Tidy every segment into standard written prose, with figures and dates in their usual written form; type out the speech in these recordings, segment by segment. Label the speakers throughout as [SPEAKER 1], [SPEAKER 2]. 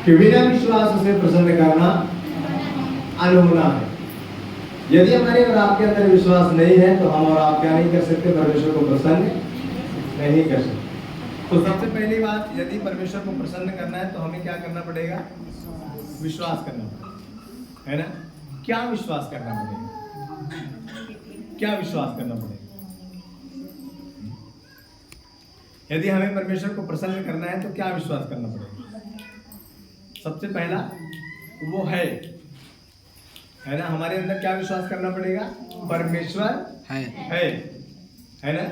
[SPEAKER 1] कि बिना विश्वास उसे प्रसन्न करना अनहोना है। यदि हमारे और आपके अंदर विश्वास नहीं है तो हम और आप क्या नहीं कर सकते, परमेश्वर को प्रसन्न नहीं कर सकते। तो सबसे पहली बात, यदि परमेश्वर को प्रसन्न करना है तो हमें क्या करना पड़ेगा? विश्वास करना पड़ेगा, है ना? क्या विश्वास करना पड़ेगा? क्या विश्वास करना पड़ेगा? यदि हमें परमेश्वर को प्रसन्न करना है तो क्या विश्वास करना पड़ेगा? सबसे पहला वो है ना? हमारे अंदर क्या विश्वास करना पड़ेगा? परमेश्वर है ना?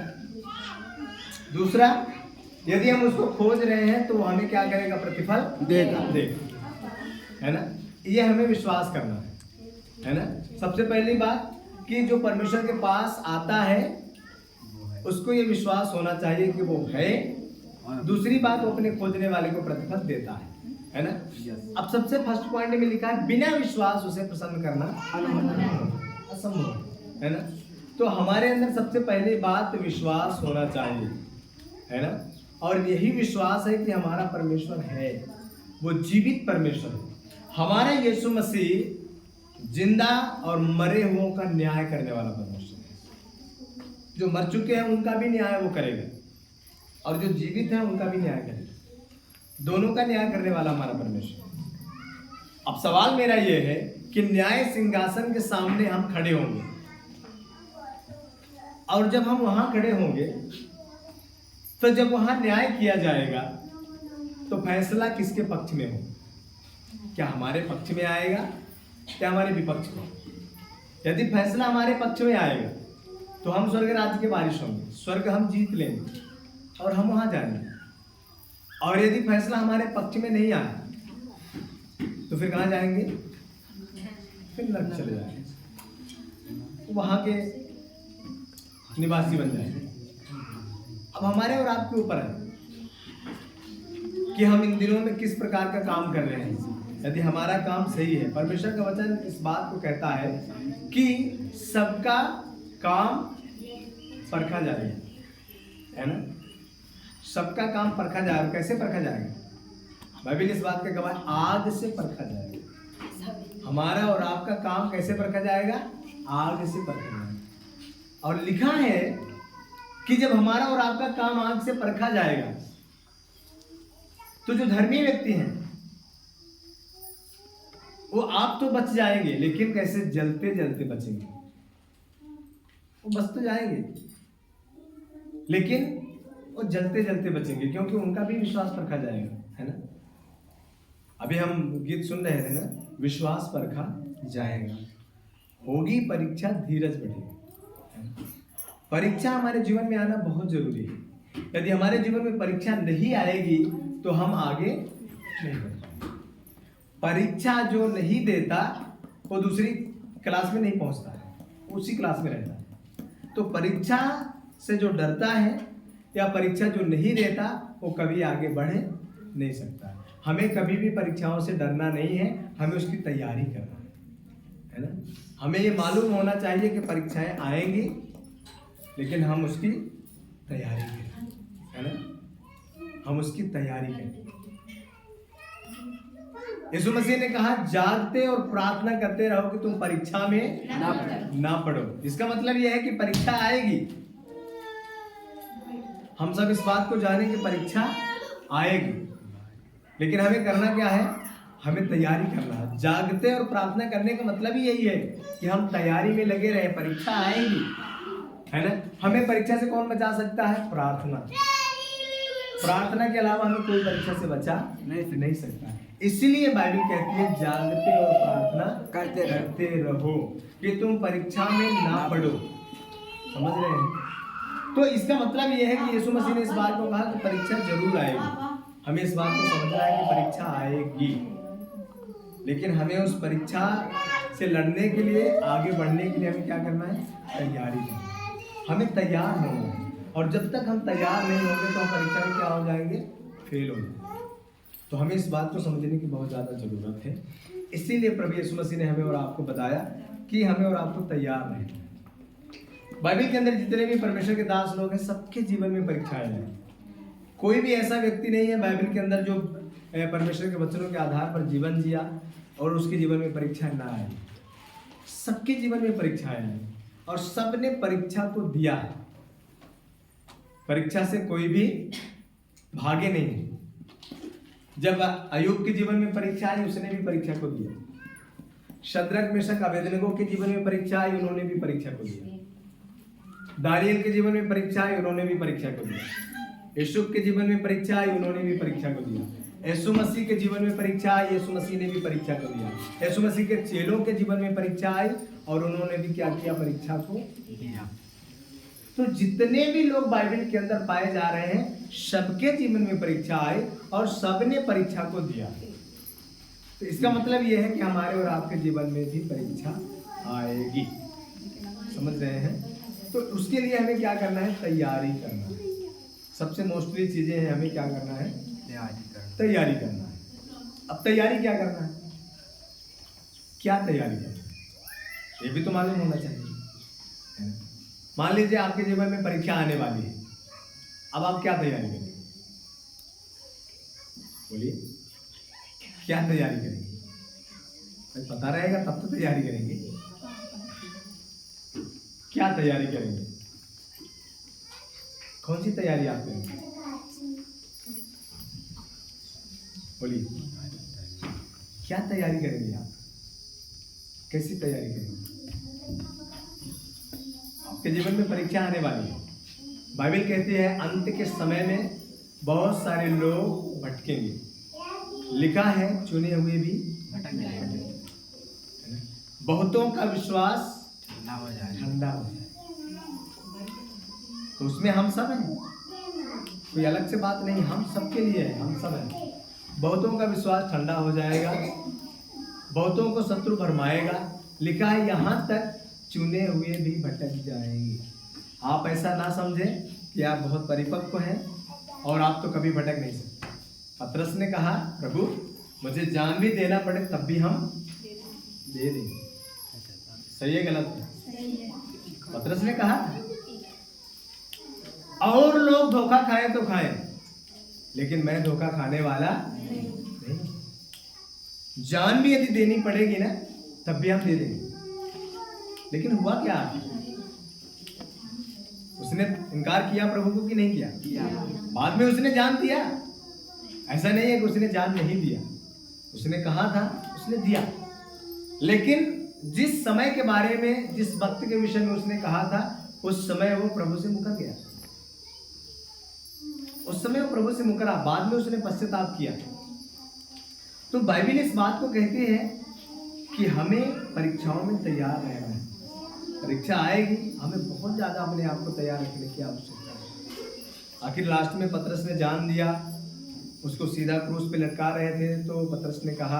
[SPEAKER 1] दूसरा, यदि हम उसको खोज रहे हैं तो वो हमें क्या करेगा? प्रतिफल देगा, है ना? ये हमें विश्वास करना है ना? सबसे पहली बात कि जो परमेश्वर के पास आता है उसको ये विश्वास होना चाहिए कि वो है। दूसरी बात, वो अपने खोजने वाले को प्रतिफल देता है ना? अब सबसे फर्स्ट पॉइंट में लिखा है बिना विश्वास उसे प्रसन्न करना असंभव है ना? तो हमारे अंदर सबसे पहली बात विश्वास होना चाहिए, है ना? और यही विश्वास है कि हमारा परमेश्वर है, वो जीवित परमेश्वर है। हमारा यीशु मसीह जिंदा और मरे हुओं का न्याय करने वाला परमेश्वर है। जो मर चुके हैं उनका भी न्याय वो करेगा और जो जीवित हैं उनका भी न्याय करेगा। दोनों का न्याय करने वाला हमारा परमेश्वर है। अब सवाल मेरा ये है कि न्याय सिंहासन के सामने हम खड़े होंगे और जब हम वहां खड़े होंगे तो जब वहां न्याय किया जाएगा तो फैसला किसके पक्ष में हो? क्या हमारे पक्ष में आएगा या हमारे विपक्ष में? यदि फैसला हमारे पक्ष में आएगा तो हम स्वर्ग राज्य के वारिस होंगे, स्वर्ग हम जीत लेंगे और हम वहां जाएंगे। और यदि फैसला हमारे पक्ष में नहीं आया तो फिर कहां जाएंगे? फिर नरक चले जाएंगे, वहां के निवासी बन जाएंगे। अब हमारे और आपके ऊपर है कि हम इन दिनों में किस प्रकार का काम कर रहे हैं। यदि हमारा काम सही है, परमेश्वर का वचन इस बात को कहता है कि सबका काम परखा जाएगा, है ना? सबका काम परखा जाएगा। कैसे परखा जाएगा? बाइबल इस बात का गवाह है, आग से परखा जाएगा। हमारा और आपका काम कैसे परखा जाएगा? आग से परखा जाएगा। और लिखा है कि जब हमारा और आपका काम आग से परखा जाएगा तो जो धर्मी व्यक्ति हैं वो आप तो बच जाएंगे, लेकिन कैसे? जलते जलते बचेंगे। वो बच तो जाएंगे लेकिन वो जलते जलते बचेंगे, क्योंकि उनका भी विश्वास परखा जाएगा, है ना? अभी हम गीत सुन रहे थे ना, विश्वास परखा जाएगा, होगी परीक्षा, धीरज बढ़ेगा। परीक्षा हमारे जीवन में आना बहुत जरूरी है। यदि हमारे जीवन में परीक्षा नहीं आएगी तो हम आगे नहीं बढ़ पाएंगे। परीक्षा जो नहीं देता वो दूसरी क्लास में नहीं पहुंचता है, उसी क्लास में रहता है। तो परीक्षा से जो डरता है या परीक्षा जो नहीं देता वो कभी आगे बढ़ नहीं सकता। हमें कभी भी परीक्षाओं से डरना नहीं है, हमें उसकी तैयारी करना है ना? हमें ये मालूम होना चाहिए कि परीक्षाएं आएंगी, लेकिन हम उसकी तैयारी करें, है ना? हम उसकी तैयारी करें। यीशु मसीह ने कहा जागते और प्रार्थना करते रहो कि तुम परीक्षा में ना पड़ो। इसका मतलब यह है कि परीक्षा आएगी। हम सब इस बात को जाने कि परीक्षा आएगी, लेकिन हमें करना क्या है? हमें तैयारी करना है। जागते और प्रार्थना करने का मतलब ही यही है कि हम तैयारी में लगे रहे। परीक्षा आएगी, है ना? हमें परीक्षा से कौन बचा सकता है? प्रार्थना। प्रार्थना के अलावा हमें कोई परीक्षा से बचा नहीं सकता। इसीलिए बाइबल कहती है जागते और प्रार्थना करते रहो कि तुम परीक्षा में ना पड़ो। समझ रहे हैं? तो इसका मतलब यह है कि यीशु मसीह ने इस बात को कहा कि परीक्षा जरूर आएगी। हमें इस बात को समझना है कि परीक्षा आएगी, लेकिन हमें उस परीक्षा से लड़ने के लिए, आगे बढ़ने के लिए हमें क्या करना है? तैयारी करना है। हमें तैयार होना है, और जब तक हम तैयार नहीं होंगे तो हम परीक्षा में क्या हो जाएंगे? फेल हो जाएंगे। तो हमें इस बात को समझने की बहुत ज़्यादा ज़रूरत है। इसीलिए प्रभु यीशु मसीह ने हमें और आपको बताया कि हमें और आपको तैयार रहना है। बाइबल के अंदर जितने भी परमेश्वर के दास लोग हैं, सबके जीवन में परीक्षाएं हैं। कोई भी ऐसा व्यक्ति नहीं है बाइबल के अंदर जो परमेश्वर के वचनों के आधार पर जीवन जिया और उसके जीवन में परीक्षा ना आई। सबके जीवन में परीक्षाएं आई और सबने परीक्षा को दिया है। परीक्षा से कोई भी भागे नहीं। जब अय्यूब के जीवन में परीक्षा आई, उसने भी परीक्षा को दिया। शद्रक मेशक अबेदनगो के जीवन में परीक्षा आई, उन्होंने भी परीक्षा को दिया। दानियल के जीवन में परीक्षा आई, उन्होंने भी परीक्षा को दिया। यूसुफ के जीवन में परीक्षा आई, उन्होंने भी परीक्षा को दिया। यीशु मसीह के जीवन में परीक्षा आई, यीशु मसीह ने भी परीक्षा को दिया। यीशु मसीह के चेलों के जीवन में परीक्षा आई और उन्होंने भी क्या किया? परीक्षा को दिया। तो जितने भी लोग बाइबल के अंदर पाए जा रहे हैं, सबके जीवन में परीक्षा आई और सबने परीक्षा को दिया। तो इसका मतलब यह है कि हमारे और आपके जीवन में भी परीक्षा आएगी। समझ रहे हैं? तो उसके लिए हमें क्या करना है? तैयारी करना है। सबसे मोस्टली चीजें हैं, हमें क्या करना है? तैयारी करना है। अब तैयारी क्या करना है? क्या तैयारी करना है ये भी तो मालूम होना चाहिए। मान लीजिए आपके जीवन में परीक्षा आने वाली है, अब आप क्या तैयारी करेंगे? बोलिए, क्या तैयारी करेंगे? पता रहेगा तब तो तैयारी करेंगे। क्या तैयारी करेंगे? कौन सी तैयारी आप करेंगे? बोलिए, क्या तैयारी करेंगे आप? कैसी तैयारी करेंगे? आपके जीवन में परीक्षा आने वाली है। बाइबल कहती है अंत के समय में बहुत सारे लोग भटकेंगे। लिखा है चुने हुए भी भटकेंगे। बहुतों का विश्वास ठंडा हो जाए। तो उसमें हम सब हैं, कोई अलग से बात नहीं, हम सबके लिए है, हम सब हैं। बहुतों का विश्वास ठंडा हो जाएगा, बहुतों को शत्रु भरमाएगा। लिखा है यहाँ तक चुने हुए भी भटक जाएंगे। आप ऐसा ना समझें कि आप बहुत परिपक्व हैं और आप तो कभी भटक नहीं सकते। पतरस ने कहा, प्रभु मुझे जान भी देना पड़े तब भी हम दे देंगे। सही है गलत है? पतरस ने कहा और लोग धोखा खाए तो खाएं, लेकिन मैं धोखा खाने वाला नहीं। जान भी यदि देनी पड़ेगी ना तब भी हम दे देंगे। लेकिन हुआ क्या? उसने इनकार किया प्रभु को कि नहीं किया? बाद में उसने जान दिया। ऐसा नहीं है कि उसने जान नहीं दिया, उसने कहा था, उसने दिया। लेकिन जिस समय के बारे में, जिस वक्त के विषय में उसने कहा था, उस समय वो प्रभु से मुकर गया। उस समय वो प्रभु से मुकरा, बाद में उसने पश्चाताप किया। तो बाइबल इस बात को कहती है कि हमें परीक्षाओं में तैयार रहना है। परीक्षा आएगी, हमें बहुत ज्यादा अपने आप को तैयार रखने की आवश्यकता है। आखिर लास्ट में पतरस ने जान दिया, उसको सीधा क्रूस पे लटका रहे थे, तो पतरस ने कहा,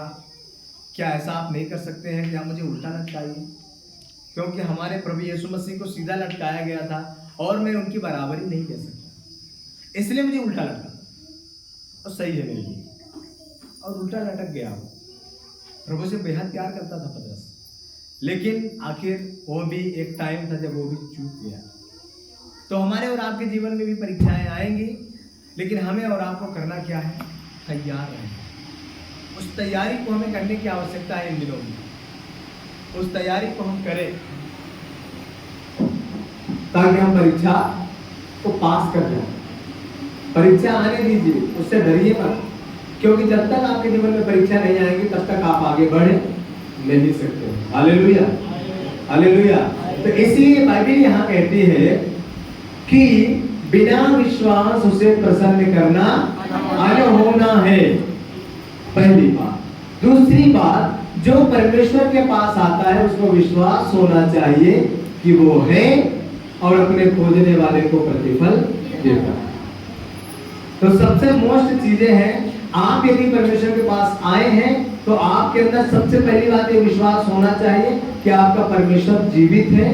[SPEAKER 1] क्या ऐसा आप नहीं कर सकते हैं कि आप मुझे उल्टा लटकाइए? क्योंकि हमारे प्रभु यीशु मसीह को सीधा लटकाया गया था और मैं उनकी बराबरी नहीं कर सकता, इसलिए मुझे उल्टा लटका। और सही है मेरे लिए, और उल्टा लटक गया। प्रभु से बेहद प्यार करता था पतरस, लेकिन आखिर वो भी एक टाइम था जब वो भी चूक गया। तो हमारे और आपके जीवन में भी परीक्षाएं आएंगी, लेकिन हमें और आपको करना क्या है? तैयार रहना। उस तैयारी को हमें करने की आवश्यकता है इन दिनों में। उस तैयारी को हम करें ताकि हम परीक्षा को पास कर जाए। परीक्षा आने दीजिए, उससे डरिए मत, क्योंकि जब तक आपके जीवन में परीक्षा नहीं आएगी तब तक आप आगे बढ़ नहीं सकते। Hallelujah, hallelujah. तो इसलिए बाइबल यहाँ कहती है कि बिना विश्वास उसे प्रसन्न करना अनहोना है, पहली बात। दूसरी बात, जो परमेश्वर के पास आता है उसको विश्वास होना चाहिए कि वो है और अपने खोजने वाले को प्रतिफल देता है। तो सबसे मोस्ट चीजें हैं, आप यदि परमेश्वर के पास आए हैं तो आपके अंदर सबसे पहली बात ये विश्वास होना चाहिए कि आपका परमेश्वर जीवित है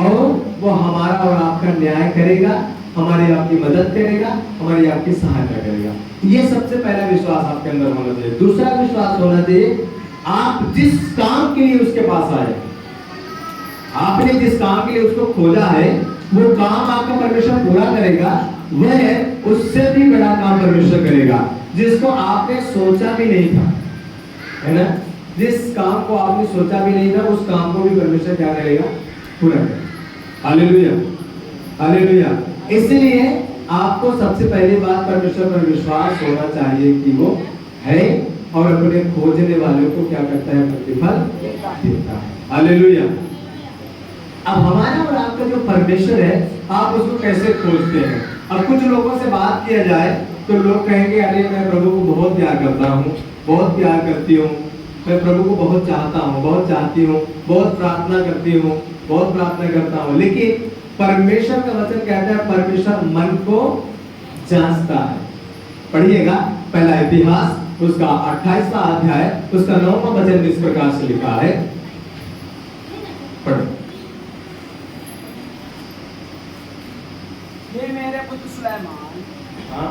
[SPEAKER 1] और वो हमारा और आपका न्याय करेगा, हमारी आपकी मदद करेगा, हमारी आपकी सहायता करेगा। ये सबसे पहला विश्वास आपके अंदर होना चाहिए। दूसरा विश्वास होना चाहिए, आप जिस काम के लिए उसके पास आए, आपने जिस काम के लिए उसको खोजा है, वो काम आपका परमेश्वर पूरा करेगा, वह उससे भी बड़ा काम परमेश्वर करेगा। जिसको आपने सोचा भी नहीं था, है ना, जिस काम को आपने सोचा भी नहीं था उस काम को भी परमेश्वर क्या करेगा, पूरा करेगा। Hallelujah, hallelujah. इसलिए आपको सबसे पहली बात परमेश्वर पर विश्वास होना चाहिए कि वो है और अपने खोजने वालों को क्या करता है, प्रतिफल देता है। हालेलुया। अब हमारा और आपका जो परमेश्वर है, आप उसको कैसे खोजते हैं? अब कुछ लोगों से बात किया जाए तो लोग कहेंगे अरे मैं प्रभु को बहुत प्यार करता हूँ, बहुत प्यार करती हूँ, मैं प्रभु को बहुत चाहता हूँ, बहुत चाहती हूँ, बहुत प्रार्थना करती हूँ, बहुत प्रार्थना करता हूँ। लेकिन परमेश्वर का वचन कहता है परमेश्वर मन को जांचता है। पढ़िएगा पहला इतिहास उसका 28वां अध्याय उसका 9वां वचन इस प्रकार से लिखा है, पढ़ो।
[SPEAKER 2] हे मेरे पुत्र सुलैमान,
[SPEAKER 1] हाँ,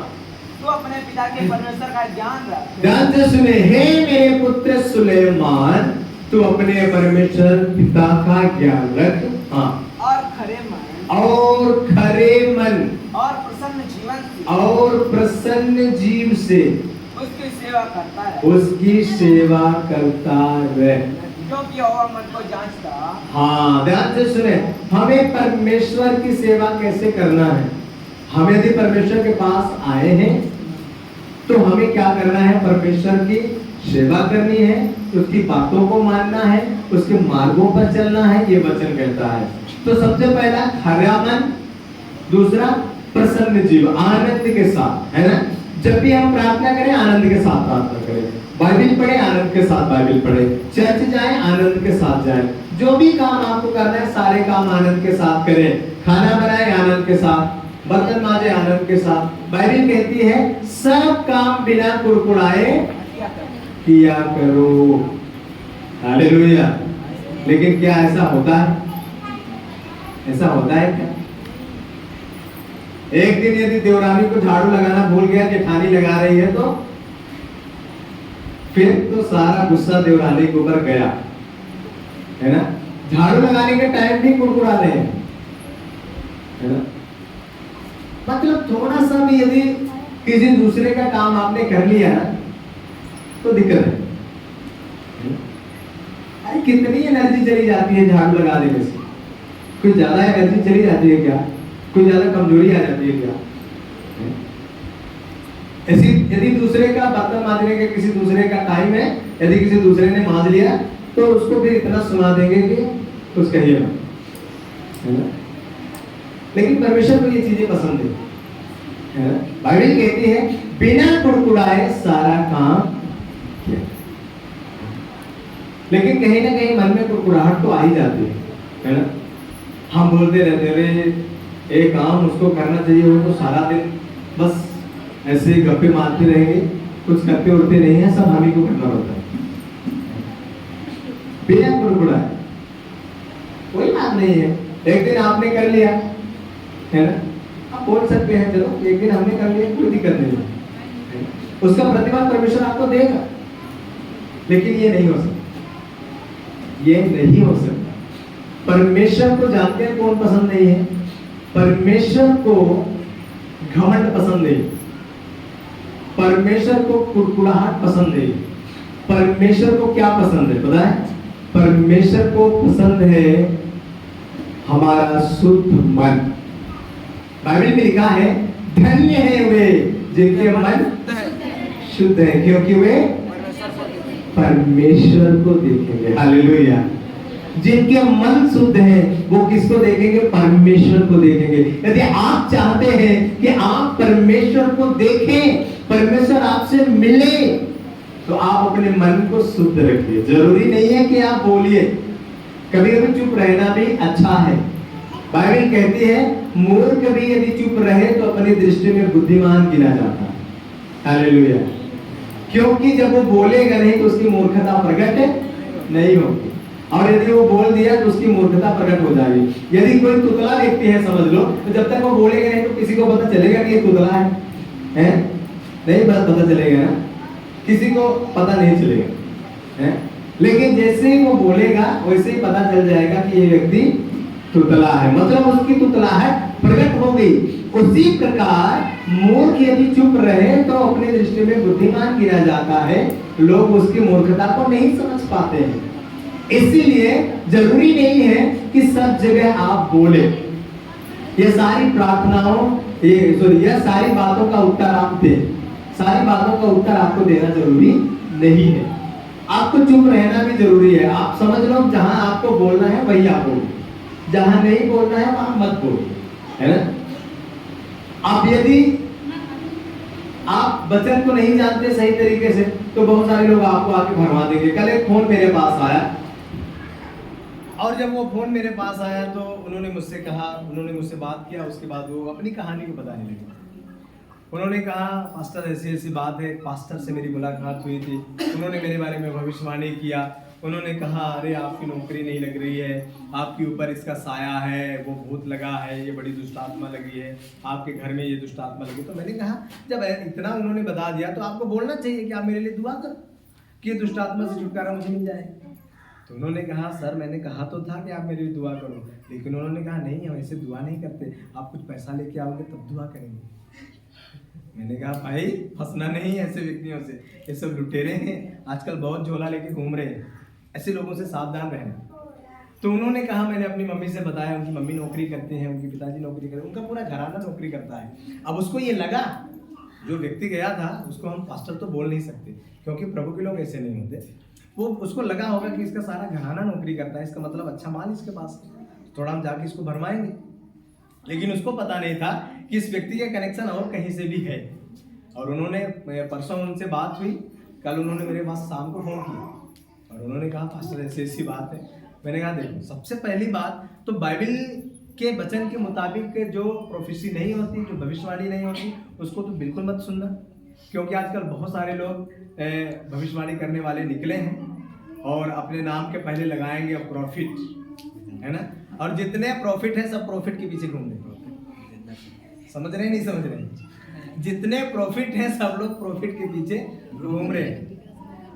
[SPEAKER 2] तू अपने पिता के परमेश्वर का ज्ञान रख।
[SPEAKER 1] ध्यान से सुने, हे मेरे पुत्र सुलेमान, तू अपने परमेश्वर पिता का ज्ञान रख। हाँ,
[SPEAKER 2] और खरे मन और प्रसन्न जीवन से
[SPEAKER 1] और प्रसन्न जीव से
[SPEAKER 2] उसकी सेवा करता है,
[SPEAKER 1] उसकी सेवा करता रहे,
[SPEAKER 2] क्योंकि यहोवा मन को जांचता।
[SPEAKER 1] हाँ, ध्यान से सुने, हमें परमेश्वर की सेवा कैसे करना है? हम यदि परमेश्वर के पास आए हैं तो हमें क्या करना है? परमेश्वर की सेवा करनी है, उसकी बातों को मानना है, उसके मार्गों पर चलना है, ये वचन कहता है। तो सबसे पहला खरा मन, दूसरा प्रसन्न जीव, आनंद के साथ, है ना। जब भी हम प्रार्थना करें आनंद के साथ प्रार्थना करें, बाइबल पढ़े आनंद के साथ बाइबल पढ़े, चर्च जाए आनंद के साथ जाए, जो भी काम आपको करना है सारे काम आनंद के साथ करें, खाना बनाए आनंद के साथ, बर्तन माजे आनंद के साथ। बाइबल कहती है सब काम बिना कुड़कुड़ाए किया करो। हालेलुया। लेकिन क्या ऐसा होता है? ऐसा होता है क्या? एक दिन यदि देवरानी को झाड़ू लगाना भूल गया, जेठानी लगा रही है तो फिर तो सारा गुस्सा देवरानी के ऊपर गया, है ना। झाड़ू लगाने के टाइम भी कुड़कुड़ा रहे हैं, है ना। मतलब थोड़ा सा भी यदि किसी दूसरे का काम आपने कर लिया ना तो दिक्कत है। अरे कितनी एनर्जी चली जाती है झाड़ू लगा देने से? कुछ ज्यादा एनर्जी चली जाती है क्या? कुछ ज्यादा कमजोरी आ जाती है क्या? ऐसी यदि दूसरे का बर्तन मांजने के किसी दूसरे का टाइम है, यदि किसी दूसरे ने मांज लिया तो उसको भी इतना सुना देंगे कि कुछ कहिए ना, है ना। लेकिन परमेश्वर को ये चीजें पसंद है ना। बाइबल कहती है बिना कुड़कुड़ाए सारा काम किया। लेकिन कहीं ना कहीं मन में कुड़कुड़ाहट तो आ ही जाती है ना। हम बोलते रहते हैं एक काम उसको करना चाहिए, वो तो सारा दिन बस ऐसे ही गप्पे मारते रहेंगे, कुछ करते उड़ते नहीं है, सब हम ही को करना होता है बिना कुड़कुड़ाए। कोई बात नहीं है, एक दिन आपने कर लिया, है ना, आप बोल सकते हैं चलो एक दिन हमने कर लिया, कोई दिक्कत नहीं है, उसका प्रतिफल परमेश्वर आपको देगा। लेकिन ये नहीं हो सकता, ये नहीं हो सकता। परमेश्वर को जानते हैं कौन पसंद नहीं है? परमेश्वर को घमंड पसंद नहीं, परमेश्वर को कुड़कुड़ाहट पसंद नहीं। परमेश्वर को क्या पसंद है पता है? परमेश्वर को पसंद है हमारा शुद्ध मन। बाइबल में लिखा है धन्य है वे जिनके मन शुद्ध है, क्योंकि वे परमेश्वर को देखेंगे। हालेलुया। जिनके मन शुद्ध है वो किसको देखेंगे? परमेश्वर को देखेंगे। यदि आप चाहते हैं कि आप परमेश्वर को देखें, परमेश्वर आपसे मिले, तो आप अपने मन को शुद्ध रखिए। जरूरी नहीं है कि आप बोलिए, कभी कभी चुप रहना भी अच्छा है। बाइबल कहती है मूर्ख भी यदि चुप रहे तो अपनी दृष्टि में बुद्धिमान गिना जाता है। हालेलुया। क्योंकि जब वो बोलेगा नहीं तो उसकी मूर्खता प्रकट नहीं होगी, और यदि वो बोल दिया तो उसकी मूर्खता प्रकट हो जाएगी। यदि कोई तुतला व्यक्ति है समझ लो, तो जब तक वो बोलेगा नहीं तो किसी को पता चलेगा कि ये तुतला है? नहीं पता चलेगा ना, किसी को पता नहीं चलेगा, है? लेकिन जैसे ही वो बोलेगा वैसे ही पता चल जाएगा कि ये व्यक्ति तुतला है, मतलब उसकी तुतलाहट प्रकट हो गई। उसी प्रकार मूर्ख यदि चुप रहे तो अपनी दृष्टि में बुद्धिमान गिना जाता है, लोग उसकी मूर्खता को नहीं समझ पाते हैं। इसीलिए जरूरी नहीं है कि सब जगह आप बोले। ये सारी प्रार्थनाओं, ये सारी बातों का उत्तर आप दें, सारी बातों का उत्तर आपको देना जरूरी नहीं है। आपको चुप रहना भी जरूरी है। आप समझ लो जहां आपको बोलना है वही आप बोलो, जहां नहीं बोलना है वहां मत बोलो, है ना। आप यदि आप वचन को नहीं जानते सही तरीके से तो बहुत सारे लोग आपको आके भरवा देंगे। कल एक फोन मेरे पास आया और जब वो फोन मेरे पास आया तो उन्होंने मुझसे कहा, उन्होंने मुझसे बात किया, उसके बाद वो अपनी कहानी को बताने लगे। उन्होंने कहा पास्टर ऐसी ऐसी बात है, पास्टर से मेरी मुलाकात हुई थी, उन्होंने मेरे बारे में भविष्यवाणी किया। उन्होंने कहा अरे आपकी नौकरी नहीं लग रही है, आपके ऊपर इसका साया है, वो भूत लगा है, ये बड़ी दुष्ट आत्मा लगी है, आपके घर में ये दुष्ट आत्मा लगी। तो मैंने कहा जब इतना उन्होंने बता दिया तो आपको बोलना चाहिए कि आप मेरे लिए दुआ करो कि दुष्ट आत्मा से छुटकारा मुझे मिल जाए। तो उन्होंने कहा सर मैंने कहा तो था कि आप मेरे लिए दुआ करो, लेकिन उन्होंने कहा नहीं हम ऐसे दुआ नहीं करते, आप कुछ पैसा लेके आओगे तब दुआ करेंगे। मैंने कहा भाई फंसना नहीं ऐसे व्यक्तियों से, ये सब लुटेरे हैं, आजकल बहुत झोला लेके घूम रहे हैं, ऐसे लोगों से सावधान रहना। तो उन्होंने कहा मैंने अपनी मम्मी से बताया, उनकी मम्मी नौकरी करते हैं, उनके पिताजी नौकरी करते हैं, उनका पूरा घराना नौकरी करता है। अब उसको ये लगा, जो व्यक्ति गया था उसको हम पास्टर तो बोल नहीं सकते क्योंकि प्रभु के लोग ऐसे नहीं होते, वो उसको लगा होगा कि इसका सारा घराना नौकरी करता है, इसका मतलब अच्छा माल इसके पास है, थोड़ा हम जाके इसको भरमाएंगे। लेकिन उसको पता नहीं था कि इस व्यक्ति का कनेक्शन और कहीं से भी है। और उन्होंने परसों उनसे बात हुई, कल उन्होंने मेरे पास शाम को फोन किया और उन्होंने कहा पास्टर ऐसी ऐसी बात है। मैंने कहा देखो सबसे पहली बात तो बाइबल के वचन के मुताबिक जो प्रोफेसी नहीं होती, जो भविष्यवाणी नहीं होती, उसको तो बिल्कुल मत सुनना, क्योंकि आजकल बहुत सारे लोग भविष्यवाणी करने वाले निकले हैं और अपने नाम के पहले लगाएंगे प्रॉफिट, है ना। और जितने प्रॉफिट है सब प्रॉफिट के पीछे घूम रहे हैं, समझ रहे नहीं समझ रहे, जितने प्रॉफिट हैं सब लोग प्रॉफिट के पीछे घूम रहे हैं।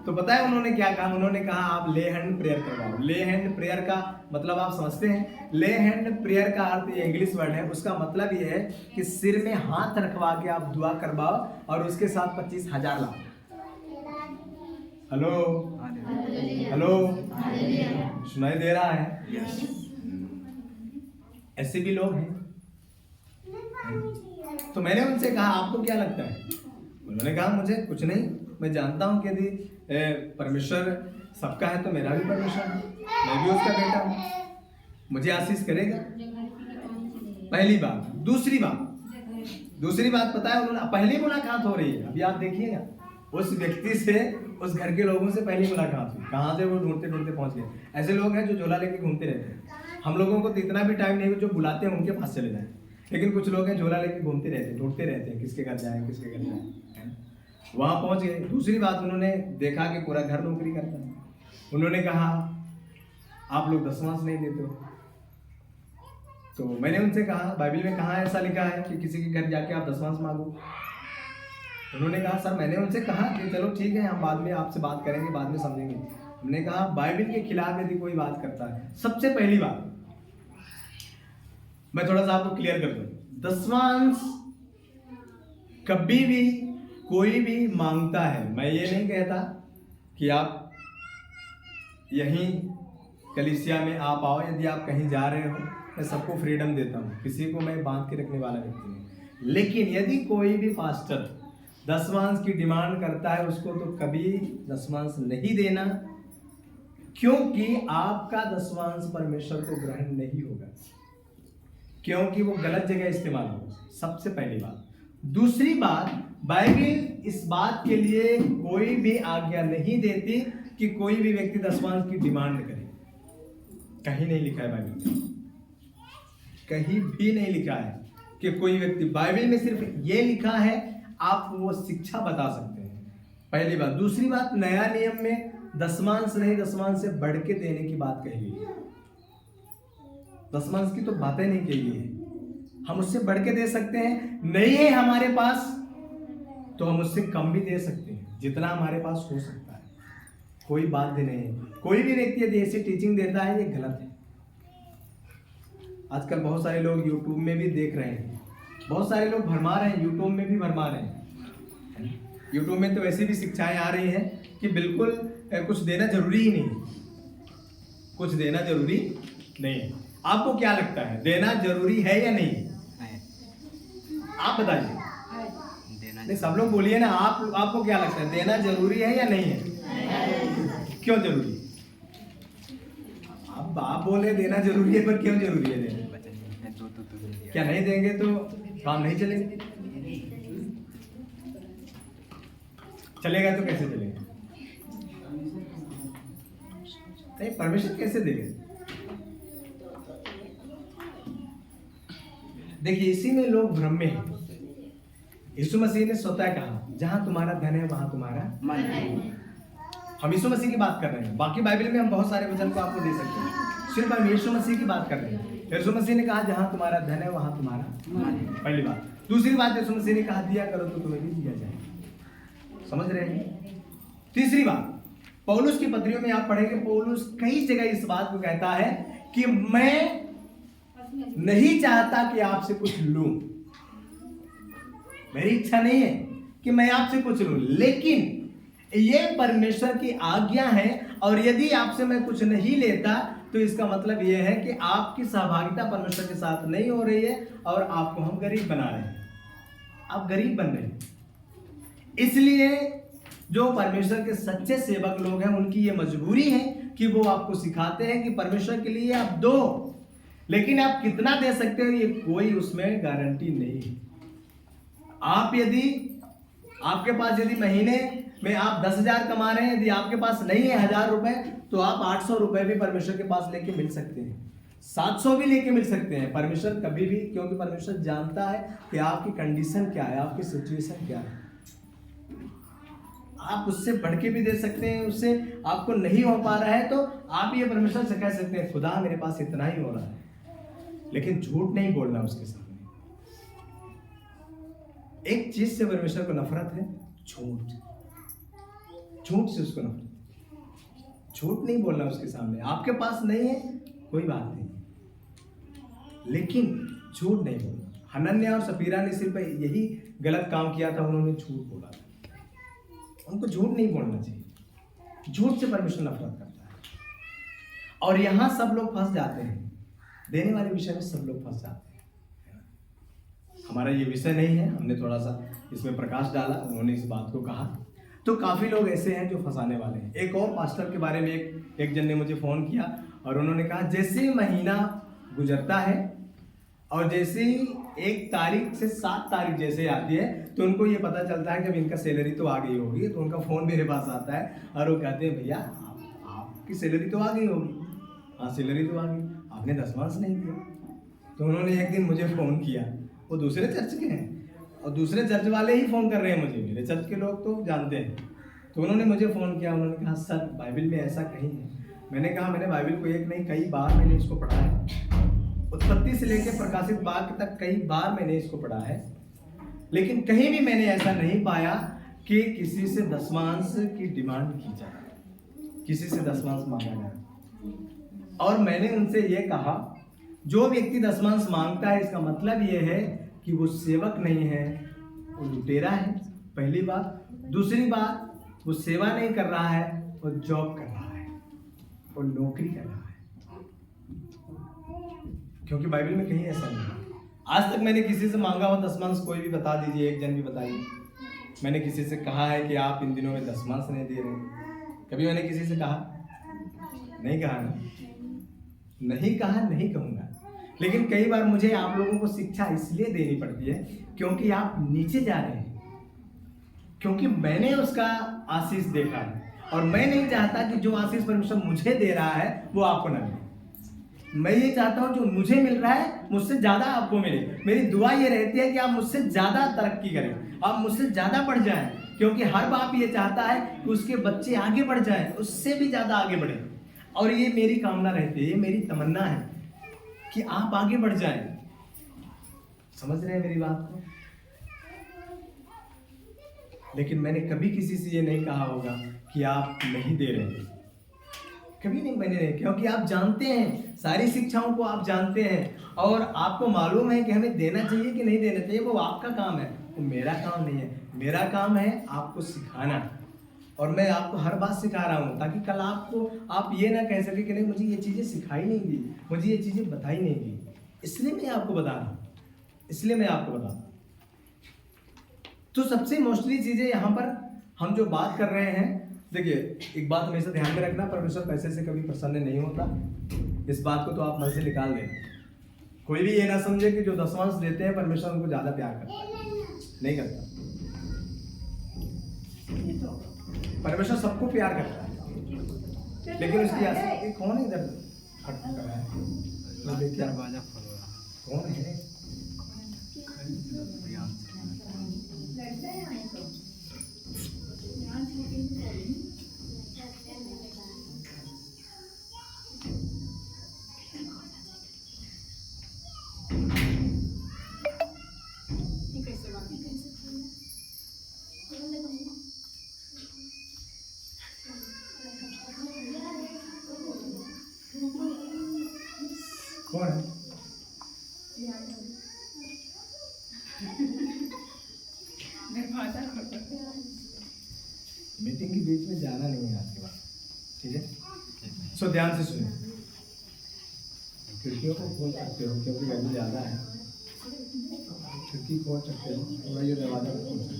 [SPEAKER 1] तो पता है उन्होंने क्या कहा, उन्होंने कहा आप ले हैंड प्रेयर करवाओ। ले हैंड प्रेयर का मतलब आप समझते हैं, ले हैंड प्रेयर का अर्थ ये इंग्लिश वर्ड है, उसका मतलब ये है कि सिर में हाथ रखवा के आप दुआ करवाओ और उसके साथ 25,000 लाओ। हेलो हेलो सुनाई दे रहा है? ऐसे भी लोग हैं। तो मैंने उनसे कहा आपको क्या लगता है? उन्होंने कहा मुझे कुछ नहीं, मैं जानता हूं कि यदि परमेश्वर सबका है तो मेरा भी परमेश्वर है, मैं भी उसका बेटा हूं, मुझे आशीष करेगा। पहली बात। दूसरी बात पता है, उन्होंने पहली मुलाकात हो रही है, अभी आप देखिएगा उस व्यक्ति से, उस घर के लोगों से पहली मुलाकात हुई, कहाँ से वो ढूंढते ढूंढते पहुंच गए। ऐसे लोग हैं जो झोला लेके घूमते रहते हैं, हम लोगों को तो इतना भी टाइम नहीं है, जो बुलाते हैं उनके पास चले जाए, लेकिन कुछ लोग हैं झोला लेके घूमते रहते हैं, ढूंढते रहते हैं किसके घर जाए किसके घर जाए, वहां पहुंच गए। दूसरी बात, उन्होंने देखा कि पूरा घर नौकरी करता है। उन्होंने कहा आप लोग दशमांश नहीं देते हो। तो मैंने उनसे कहा बाइबल में कहाँ ऐसा लिखा है कि किसी के घर जाके आप दशमांश मांगो? उन्होंने कहा सर मैंने उनसे कहा कि चलो ठीक है हम बाद में आपसे बात करेंगे, बाद में समझेंगे। हमने कहा बाइबल के खिलाफ यदि कोई बात करता है, सबसे पहली बात मैं थोड़ा सा आपको क्लियर कर दूं, दशमांश कभी भी कोई भी मांगता है, मैं ये नहीं कहता कि आप यहीं कलीसिया में आप आओ, यदि आप कहीं जा रहे हो मैं सबको फ्रीडम देता हूँ, किसी को मैं बांध के रखने वाला व्यक्ति नहीं। लेकिन यदि कोई भी पास्टर दशमांश की डिमांड करता है, उसको तो कभी दशमांश नहीं देना, क्योंकि आपका दशमांश परमेश्वर को ग्रहण नहीं होगा, क्योंकि वो गलत जगह इस्तेमाल होगा। सबसे पहली बात। दूसरी बात, बाइबल इस बात के लिए कोई भी आज्ञा नहीं देती कि कोई भी व्यक्ति दशमांश की डिमांड करे, कहीं नहीं लिखा है बाइबल में, कहीं भी नहीं लिखा है कि कोई व्यक्ति, बाइबल में सिर्फ ये लिखा है, आप वो शिक्षा बता सकते हैं, पहली बात। दूसरी बात, नया नियम में दशमांश नहीं, दशमांश से बढ़ के देने की बात कही गई है। दशमांश की तो बातें नहीं कही गई है, हम उससे बढ़ के दे सकते हैं, नहीं है हमारे पास तो हम उससे कम भी दे सकते हैं, जितना हमारे पास हो सकता है, कोई बाध्य नहीं है। कोई भी व्यक्ति यदि ऐसी टीचिंग देता है ये गलत है। आजकल बहुत सारे लोग यूट्यूब में भी देख रहे हैं, बहुत सारे लोग भरमा रहे हैं, यूट्यूब में भी भरमा रहे हैं। यूट्यूब में तो ऐसी भी शिक्षाएं आ रही हैं कि बिल्कुल कुछ देना जरूरी ही नहीं, कुछ देना जरूरी नहीं है। आपको क्या लगता है, देना जरूरी है या नहीं? आप बताइए। नहीं, सब लोग बोलिए ना, आपको क्या लगता है, देना जरूरी है या नहीं है? क्यों जरूरी? आप बोले देना जरूरी है, पर क्यों जरूरी है देना? क्या नहीं देंगे तो काम नहीं चलेगा? चलेगा तो कैसे चलेगा? नहीं, परमिशन कैसे देंगे? देखिए, इसी में लोग भ्रम में हैं। यीशु मसीह ने स्वतः कहा, जहां तुम्हारा धन है वहां तुम्हारा मन है। हम यीशु मसीह की बात कर रहे हैं, बाकी बाइबल में हम बहुत सारे वचन को आपको दे सकते हैं, सिर्फ हम यीशु मसीह की बात कर रहे हैं। यीशु मसीह ने कहा, जहां तुम्हारा धन है वहां तुम्हारा मन है, पहली बात। दूसरी बात, यीशु मसीह ने कहा, दिया करो तो तुम्हें भी दिया जाएगा। समझ रहे हैं? तीसरी बात, पौलुस की पत्रियों में आप पढ़ेंगे, पौलुस कई जगह इस बात को कहता है कि मैं नहीं चाहता कि आपसे कुछ लूं, मेरी इच्छा नहीं है कि मैं आपसे कुछ लूं, लेकिन ये परमेश्वर की आज्ञा है, और यदि आपसे मैं कुछ नहीं लेता तो इसका मतलब यह है कि आपकी सहभागिता परमेश्वर के साथ नहीं हो रही है और आपको हम गरीब बना रहे हैं, आप गरीब बन रहे हैं। इसलिए जो परमेश्वर के सच्चे सेवक लोग हैं, उनकी ये मजबूरी है कि वो आपको सिखाते हैं कि परमेश्वर के लिए आप दो, लेकिन आप कितना दे सकते हो ये कोई उसमें गारंटी नहीं है। आप यदि आपके पास यदि महीने में आप 10,000 कमा रहे हैं, यदि आपके पास नहीं है 1,000 रुपए, तो आप 800 रुपए भी परमेश्वर के पास लेके मिल सकते हैं, 700 भी लेके मिल सकते हैं। परमेश्वर कभी भी, क्योंकि परमेश्वर जानता है कि आपकी कंडीशन क्या है, आपकी सिचुएशन क्या है। आप उससे बढ़ के भी दे सकते हैं, उससे आपको नहीं हो पा रहा है तो आप ये परमेश्वर से कह सकते हैं, खुदा मेरे पास इतना ही हो रहा है, लेकिन झूठ नहीं बोलना उसके सामने। एक चीज से परमेश्वर को नफरत है, झूठ। झूठ से उसको नफरत, झूठ नहीं बोलना उसके सामने। आपके पास नहीं है कोई बात नहीं, लेकिन झूठ नहीं बोलना। हनन्याह और सफीरा ने सिर्फ यही गलत काम किया था, उन्होंने झूठ बोला था। उनको झूठ नहीं बोलना चाहिए, झूठ से परमेश्वर नफरत करता है। और यहां सब लोग फंस जाते हैं, देने वाले विषय में सब लोग फंस जाते हैं। हमारा ये विषय नहीं है, हमने थोड़ा सा इसमें प्रकाश डाला, उन्होंने इस बात को कहा, तो काफी लोग ऐसे हैं जो फंसाने वाले हैं। एक और पास्टर के बारे में एक जन ने मुझे फोन किया और उन्होंने कहा, जैसे महीना गुजरता है और जैसे ही 1 तारीख से 7 तारीख जैसे आती है तो उनको ये पता चलता है कि अब इनका सैलरी तो आ गई होगी, तो उनका फोन मेरे पास आता है और वो कहते हैं, भैया आपकी सैलरी तो आ गई होगी। हाँ, सैलरी तो आ गई, आपने दसवांश नहीं दिया। तो उन्होंने एक दिन मुझे फोन किया, वो दूसरे चर्च के हैं और दूसरे चर्च वाले ही फोन कर रहे हैं मुझे, मेरे चर्च के लोग तो जानते हैं। तो उन्होंने मुझे फोन किया, उन्होंने कहा, सर बाइबल में ऐसा कहीं है। मैंने कहा, मैंने बाइबल को एक नहीं कई बार मैंने इसको पढ़ा है, उत्पत्ति से लेकर प्रकाशित वाक्य तक कई बार मैंने इसको पढ़ा है, लेकिन कहीं भी मैंने ऐसा नहीं पाया कि किसी से दसवांश की डिमांड की जाए, किसी से दसवांश मांगा जाए। और मैंने उनसे यह कहा, जो व्यक्ति दसवांश मांगता है इसका मतलब यह है कि वो सेवक नहीं है, वो लुटेरा है, पहली बात। दूसरी बात, वो सेवा नहीं कर रहा है, वो जॉब कर रहा है, वो नौकरी कर रहा है। क्योंकि बाइबल में कहीं ऐसा नहीं है। आज तक मैंने किसी से मांगा हो दसवांश, कोई भी बता दीजिए, एक जन भी बताइए। मैंने किसी से कहा है कि आप इन दिनों में दसवांश नहीं दे रहे, कभी मैंने किसी से कहा? नहीं कहा ना, नहीं कहा, नहीं कहूंगा। लेकिन कई बार मुझे आप लोगों को शिक्षा इसलिए देनी पड़ती है क्योंकि आप नीचे जा रहे हैं, क्योंकि मैंने उसका आशीष देखा है और मैं नहीं चाहता कि जो आशीष परमेश्वर मुझे दे रहा है वो आपको न मिले। मैं ये चाहता हूं जो मुझे मिल रहा है मुझसे ज्यादा आपको मिले। मेरी दुआ ये रहती है कि आप मुझसे ज्यादा तरक्की करें, आप मुझसे ज्यादा बढ़ जाएं, क्योंकि हर बाप ये चाहता है कि उसके बच्चे आगे बढ़ जाएं, उससे भी ज्यादा आगे बढ़े। और ये मेरी कामना रहती है, ये मेरी तमन्ना है कि आप आगे बढ़ जाएं। समझ रहे हैं मेरी बात को? लेकिन मैंने कभी किसी से ये नहीं कहा होगा कि आप नहीं दे रहे हैं। कभी नहीं बने रहे, क्योंकि आप जानते हैं सारी शिक्षाओं को, आप जानते हैं और आपको मालूम है कि हमें देना चाहिए कि नहीं देना चाहिए। वो आपका काम है, वो मेरा काम नहीं है। मेरा काम है आपको सिखाना, और मैं आपको हर बात सिखा रहा हूँ ताकि कल आपको आप ये ना कह सके कि नहीं मुझे ये चीज़ें सिखाई नहीं दी, मुझे ये चीज़ें बताई नहीं दी। इसलिए मैं आपको बता रहा हूँ, इसलिए मैं आपको बता रहा हूँ। तो सबसे मोस्टली चीज़ें यहाँ पर हम जो बात कर रहे हैं, देखिए एक बात हमेशा ध्यान में रखना, परमेश्वर पैसे से कभी प्रसन्न नहीं होता। इस बात को तो आप मन से निकाल देना। कोई भी ये ना समझे कि जो दशमांश देते हैं परमेश्वर उनको ज़्यादा प्यार करता है, नहीं करता। परमेश्वर सबको प्यार करता है, लेकिन उसकी आशा कौन है इधर खटखट कर रहा है? दरवाजा कौन है? कौन है? मीटिंग के बीच में जाना नहीं है आपके पास, ठीक है? सो ध्यान से सुनिए। खिड़कियों को खोल सकते हो क्योंकि गर्मी ज़्यादा है, खिड़की खोल सकते हो, थोड़ा ये दरवाजा खोल सकते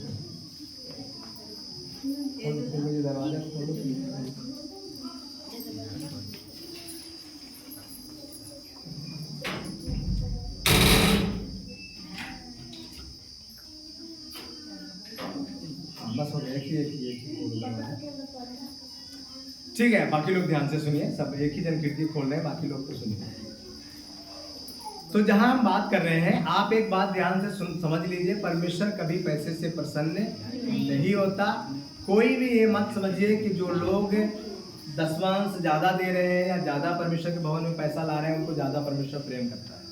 [SPEAKER 1] हो, ये दरवाजा खोलो। बस हो गया, एक ही खोल दरवाजा। ठीक है, बाकी लोग ध्यान से सुनिए, सब एक ही जन खिड़की खोल रहे हैं, बाकी लोग तो सुनिए। तो जहां हम बात कर रहे हैं, आप एक बात ध्यान से समझ लीजिए, परमेश्वर कभी पैसे से प्रसन्न नहीं होता। कोई भी ये मत समझिए कि जो लोग दशमांश ज्यादा दे रहे हैं या ज्यादा परमेश्वर के भवन में पैसा ला रहे हैं उनको ज्यादा परमेश्वर प्रेम करता है,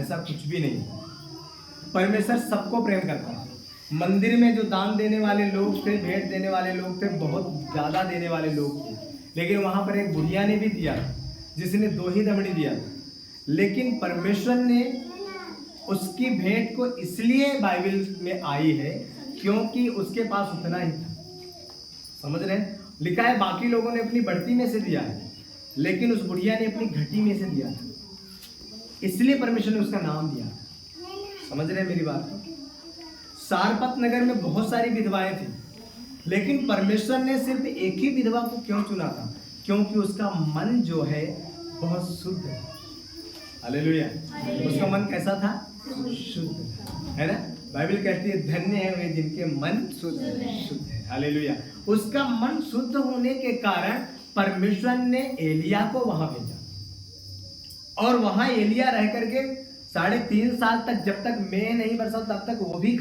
[SPEAKER 1] ऐसा कुछ भी नहीं है। परमेश्वर सबको प्रेम करता है। मंदिर में जो दान देने वाले लोग थे, भेंट देने वाले लोग थे, बहुत ज्यादा देने वाले लोग थे, लेकिन वहां पर एक बुढ़िया ने भी दिया जिसने 2 ही दमड़ी दिया, लेकिन परमेश्वर ने उसकी भेंट को इसलिए बाइबल में आई है क्योंकि उसके पास उतना ही था। समझ रहे हैं? लिखा है बाकी लोगों ने अपनी बढ़ती में से दिया है, लेकिन उस बुढ़िया ने अपनी घटी में से दिया था, इसलिए परमेश्वर ने उसका नाम दिया। समझ रहे हैं मेरी बात को? सारपत नगर में बहुत सारी विधवाएं थी, लेकिन परमेश्वर ने सिर्फ एक ही विधवा को क्यों चुना था? क्योंकि उसका मन जो है बहुत शुद्ध है। हालेलुया। उसका मन कैसा था? शुद्ध है ना। बाइबल कहती है धन्य है वे जिनके मन शुद्ध है। हालेलुया। उसका मन शुद्ध होने के कारण परमेश्वर ने एलिया को वहां भेजा, और वहां एलिया रह करके 3.5 साल तक, जब तक मैं नहीं बरसा तब तक वो भी